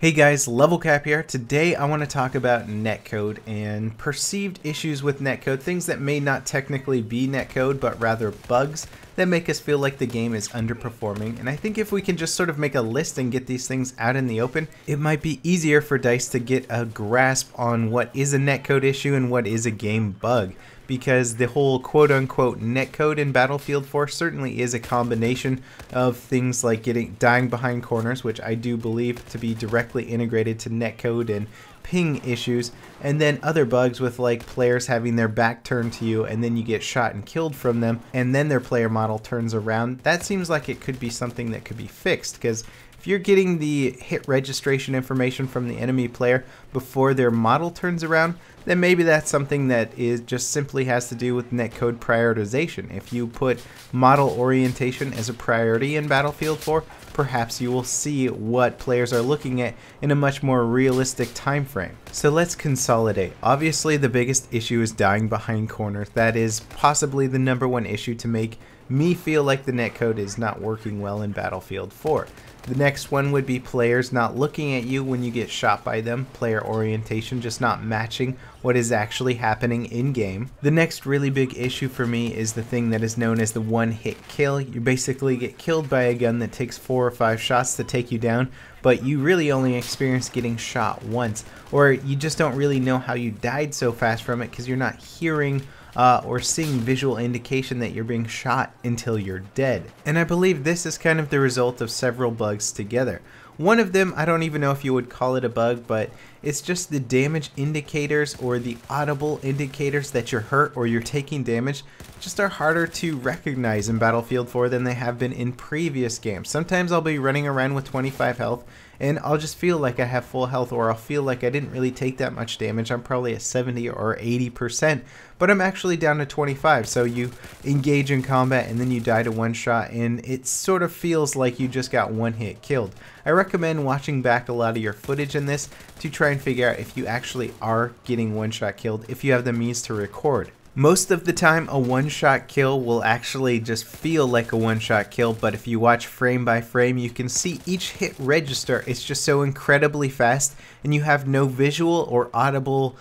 Hey guys, LevelCap here. Today I want to talk about netcode and perceived issues with netcode, things that may not technically be netcode but rather bugs that make us feel like the game is underperforming. And I think if we can just sort of make a list and get these things out in the open, it might be easier for DICE to get a grasp on what is a netcode issue and what is a game bug. Because the whole quote-unquote netcode in Battlefield 4 certainly is a combination of things like dying behind corners, which I do believe to be directly integrated to netcode and ping issues, and then other bugs with like players having their back turned to you and then you get shot and killed from them and then their player model turns around. That seems like it could be something that could be fixed, because if you're getting the hit registration information from the enemy player before their model turns around, then maybe that's something that is just simply has to do with netcode prioritization. If you put model orientation as a priority in Battlefield 4, perhaps you will see what players are looking at in a much more realistic time frame. So let's consolidate. Obviously the biggest issue is dying behind corners. That is possibly the #1 issue to make me feel like the netcode is not working well in Battlefield 4. The next one would be players not looking at you when you get shot by them, player orientation just not matching what is actually happening in game. The next really big issue for me is the thing that is known as the one-hit kill. You basically get killed by a gun that takes 4 or 5 shots to take you down, but you really only experience getting shot once, or you just don't really know how you died so fast from it because you're not hearing or seeing visual indication that you're being shot until you're dead. And I believe this is kind of the result of several bugs together. One of them, I don't even know if you would call it a bug, but it's just the damage indicators or the audible indicators that you're hurt or you're taking damage just are harder to recognize in Battlefield 4 than they have been in previous games. Sometimes I'll be running around with 25 health and I'll just feel like I have full health, or I'll feel like I didn't really take that much damage. I'm probably at 70 or 80%, but I'm actually down to 25. So you engage in combat and then you die to one shot and it sort of feels like you just got one hit killed. I recommend watching back a lot of your footage in this to try and figure out if you actually are getting one shot killed, if you have the means to record. Most of the time a one-shot kill will actually just feel like a one-shot kill, but if you watch frame by frame you can see each hit register. It's just so incredibly fast and you have no visual or audible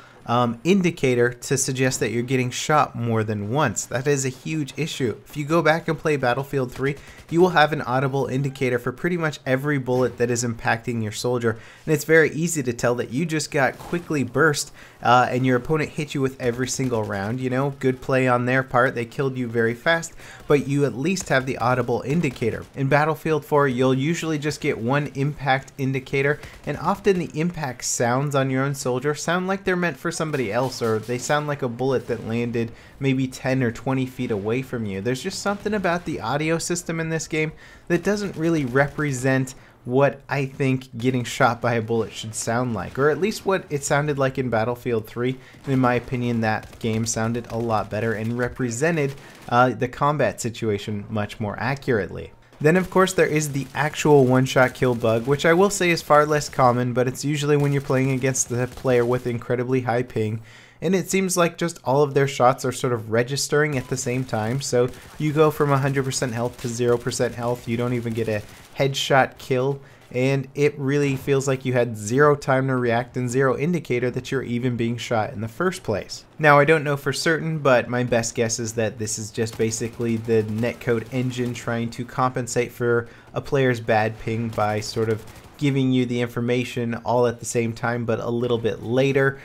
indicator to suggest that you're getting shot more than once. That is a huge issue. If you go back and play Battlefield 3, you will have an audible indicator for pretty much every bullet that is impacting your soldier, and it's very easy to tell that you just got quickly burst and your opponent hit you with every single round. You know, good play on their part, they killed you very fast, but you at least have the audible indicator. In Battlefield 4 you'll usually just get one impact indicator, and often the impact sounds on your own soldier sound like they're meant for somebody else, or they sound like a bullet that landed maybe 10 or 20 feet away from you. There's just something about the audio system in this game that doesn't really represent what I think getting shot by a bullet should sound like, or at least what it sounded like in Battlefield 3. And in my opinion that game sounded a lot better and represented the combat situation much more accurately. Then of course there is the actual one-shot kill bug, which I will say is far less common, but it's usually when you're playing against the player with incredibly high ping, and it seems like just all of their shots are sort of registering at the same time. So you go from 100% health to 0% health, you don't even get a headshot kill, and it really feels like you had 0 time to react and 0 indicator that you're even being shot in the first place. Now I don't know for certain, but my best guess is that this is just basically the netcode engine trying to compensate for a player's bad ping by sort of giving you the information all at the same time but a little bit later.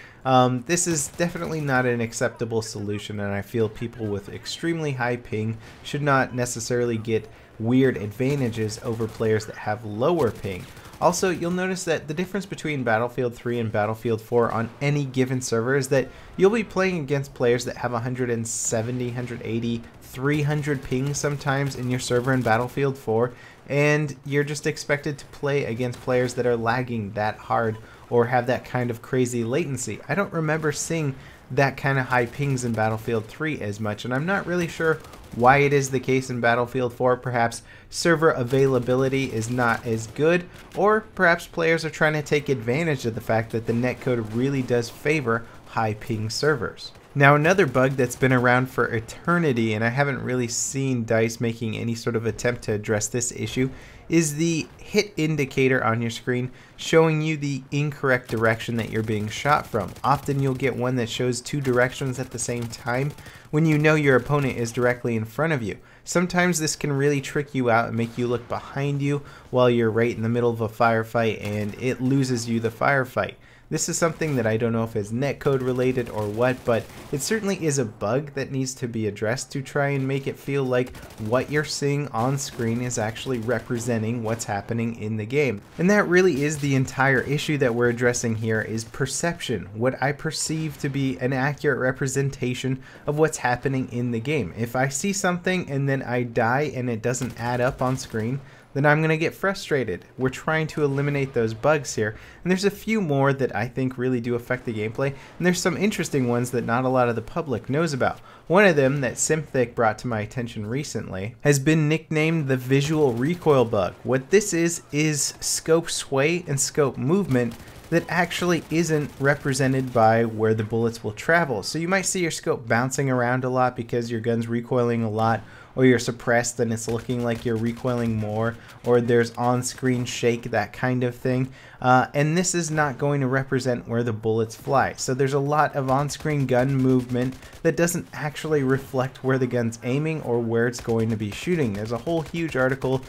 This is definitely not an acceptable solution, and I feel people with extremely high ping should not necessarily get weird advantages over players that have lower ping. Also, you'll notice that the difference between Battlefield 3 and Battlefield 4 on any given server is that you'll be playing against players that have 170, 180, 300 ping sometimes in your server in Battlefield 4, and you're just expected to play against players that are lagging that hard or have that kind of crazy latency. I don't remember seeing that kind of high pings in Battlefield 3 as much, and I'm not really sure why it is the case in Battlefield 4. Perhaps server availability is not as good, or perhaps players are trying to take advantage of the fact that the netcode really does favor high ping servers. Now, another bug that's been around for eternity, and I haven't really seen DICE making any sort of attempt to address this issue, is the hit indicator on your screen showing you the incorrect direction that you're being shot from. Often you'll get one that shows two directions at the same time when you know your opponent is directly in front of you. Sometimes this can really trick you out and make you look behind you while you're right in the middle of a firefight, and it loses you the firefight. This is something that I don't know if is netcode related or what, but it certainly is a bug that needs to be addressed to try and make it feel like what you're seeing on screen is actually representing what's happening in the game. And that really is the entire issue that we're addressing here, is perception. What I perceive to be an accurate representation of what's happening in the game. If I see something and then I die and it doesn't add up on screen, then I'm going to get frustrated. We're trying to eliminate those bugs here, and there's a few more that I think really do affect the gameplay, and there's some interesting ones that not a lot of the public knows about. One of them that Symphic brought to my attention recently has been nicknamed the visual recoil bug. What this is scope sway and scope movement that actually isn't represented by where the bullets will travel. So you might see your scope bouncing around a lot because your gun's recoiling a lot, or you're suppressed and it's looking like you're recoiling more, or there's on-screen shake, that kind of thing. And this is not going to represent where the bullets fly. So there's a lot of on-screen gun movement that doesn't actually reflect where the gun's aiming or where it's going to be shooting. There's a whole huge article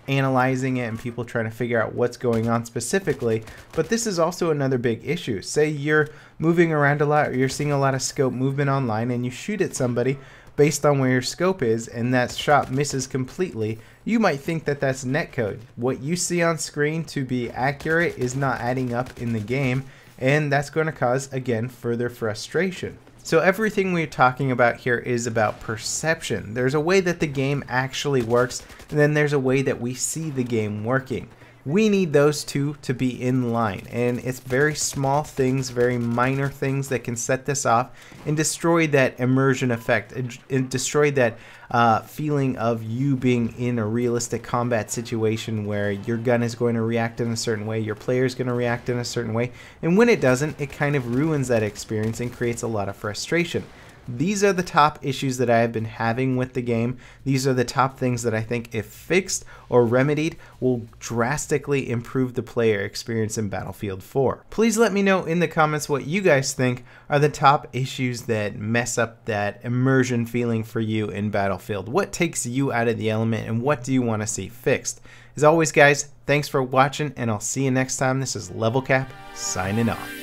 analyzing it and people trying to figure out what's going on specifically, but this is also another big issue. Say you're moving around a lot, or you're seeing a lot of scope movement online, and you shoot at somebody based on where your scope is, and that shot misses completely. You might think that that's netcode. What you see on screen to be accurate is not adding up in the game, and that's going to cause, again, further frustration. So everything we're talking about here is about perception. There's a way that the game actually works, and then there's a way that we see the game working. We need those two to be in line, and it's very small things, very minor things that can set this off and destroy that immersion effect, and destroy that feeling of you being in a realistic combat situation where your gun is going to react in a certain way, your player is going to react in a certain way, and when it doesn't, it kind of ruins that experience and creates a lot of frustration. These are the top issues that I have been having with the game. These are the top things that I think, if fixed or remedied, will drastically improve the player experience in Battlefield 4. Please let me know in the comments what you guys think are the top issues that mess up that immersion feeling for you in Battlefield. What takes you out of the element, and what do you want to see fixed? As always, guys, thanks for watching, and I'll see you next time. This is LevelCap signing off.